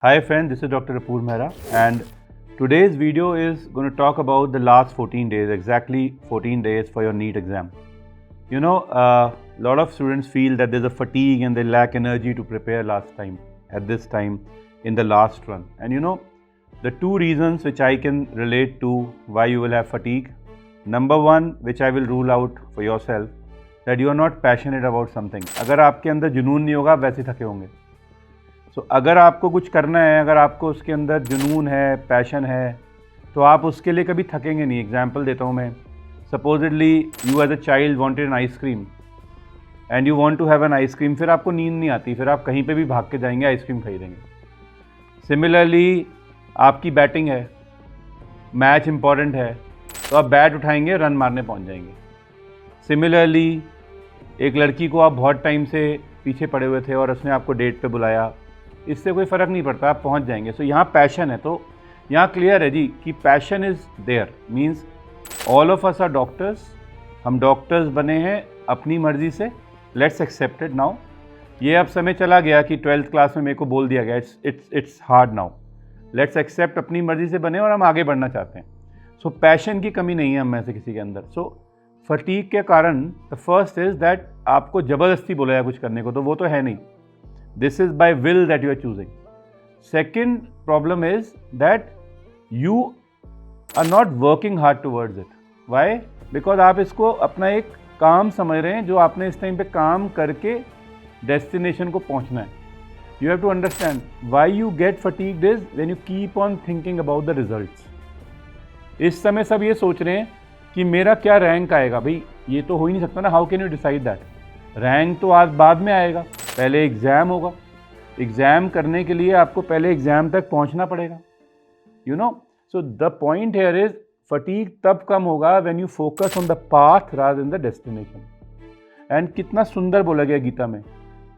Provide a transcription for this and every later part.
Hi friend, this is Dr. Apoor Mehra and today's video is going to talk about the last 14 days, exactly 14 days for your NEET exam. You know, a lot of students feel that there's a fatigue and they lack energy to prepare at this time in the last run. And you know, the two reasons which I can relate to why you will have fatigue. Number one, which I will rule out for yourself, that you are not passionate about something. अगर आपके अंदर जुनून नहीं होगा, वैसे थके होंगे. अगर आपको कुछ करना है, अगर आपको उसके अंदर जुनून है, पैशन है, तो आप उसके लिए कभी थकेंगे नहीं. एग्जाम्पल देता हूँ मैं. Supposedly you as a child wanted an ice cream and you want to have an ice cream, फिर आपको नींद नहीं आती, फिर आप कहीं पे भी भाग के जाएंगे, आइसक्रीम खरीदेंगे. सिमिलरली आपकी बैटिंग है, मैच इंपॉर्टेंट है, तो आप बैट उठाएंगे, रन मारने पहुँच जाएंगे. सिमिलरली एक लड़की को आप बहुत टाइम से पीछे पड़े हुए थे और उसने आपको डेट पे बुलाया, इससे कोई फ़र्क नहीं पड़ता, आप पहुंच जाएंगे. सो यहाँ पैशन है, तो यहाँ क्लियर है जी कि passion is there. Means all of us are doctors. हम डॉक्टर्स बने हैं अपनी मर्ज़ी से. Let's accept it now. ये अब समय चला गया कि 12th क्लास में मेरे को बोल दिया गया it's hard now. Let's accept अपनी मर्ज़ी से बने और हम आगे बढ़ना चाहते हैं. सो पैशन की कमी नहीं है हम में से किसी के अंदर. सो फटीग के कारण द फर्स्ट इज़ दैट आपको ज़बरदस्ती बोला है कुछ करने को, तो वो तो है नहीं. This is by will that you are choosing. Second problem is that you are not working hard towards it. Why? Because आप इसको अपना एक काम समझ रहे हैं जो आपने इस टाइम पे काम करके डेस्टिनेशन को पहुंचना है. You have to understand why you get fatigued is when you keep on thinking about the results. इस समय सब ये सोच रहे हैं कि मेरा क्या रैंक आएगा. भाई ये तो हो ही नहीं सकता ना. How can you decide that? Rank तो आज बाद में आएगा, पहले एग्ज़ाम होगा. एग्ज़ाम करने के लिए आपको पहले एग्ज़ाम तक पहुंचना पड़ेगा. You know, so the point here is fatigue तब कम होगा when you focus on the path rather than the destination. And कितना सुंदर बोला गया गीता में,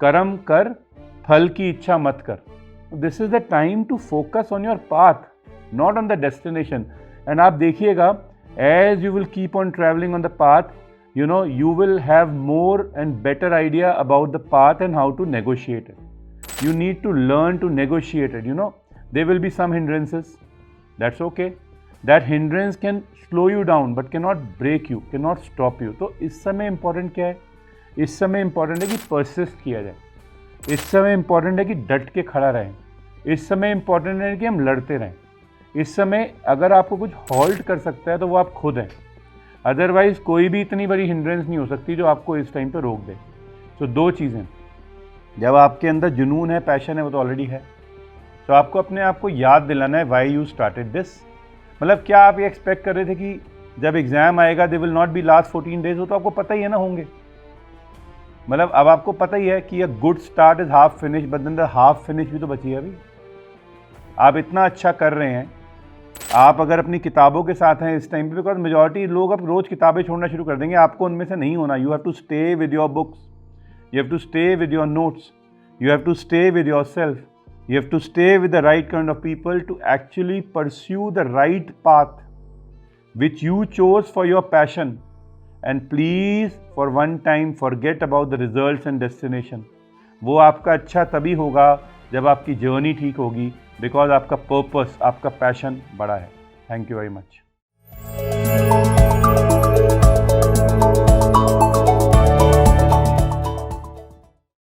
कर्म कर, फल की इच्छा मत कर. This is the time to focus on your path, not on the destination. And आप देखिएगा, as you will keep on travelling on the path, you know, you will have more and better idea about the path and how to negotiate it. You need to learn to negotiate it. You know, there will be some hindrances. That's okay. That hindrance can slow you down but cannot break you, cannot stop you. तो इस समय important क्या है? इस समय important है कि persist किया जाए. इस समय important है कि डट के खड़ा रहें. इस समय important है कि हम लड़ते रहें. इस समय अगर आपको कुछ halt कर सकता है तो वो आप खुद हैं. अदरवाइज़ कोई भी इतनी बड़ी हिंड्रेंस नहीं हो सकती जो आपको इस टाइम पे रोक दे. तो दो चीज़ें, जब आपके अंदर जुनून है, पैशन है, वो तो ऑलरेडी है. तो आपको अपने आप को याद दिलाना है व्हाई यू स्टार्टेड दिस. मतलब क्या आप ये एक्सपेक्ट कर रहे थे कि जब एग्ज़ाम आएगा they will not be last 14 days? हो तो आपको पता ही है ना होंगे. मतलब अब आपको पता ही है कि a good start is half finish, but then the half finish भी तो बची है अभी. आप इतना अच्छा कर रहे हैं, आप अगर अपनी किताबों के साथ हैं इस टाइम पे, बिकॉज मेजॉरिटी लोग अब रोज़ किताबें छोड़ना शुरू कर देंगे. आपको उनमें से नहीं होना. You have to stay with your books, you have to stay with your notes, you have to stay with yourself, you have to stay with the right kind of people to actually pursue the right path which you chose for your passion. And please for one time forget about the results and destination. वो आपका अच्छा तभी होगा जब आपकी journey ठीक होगी, because आपका पर्पस, आपका पैशन बड़ा है. Thank you very much.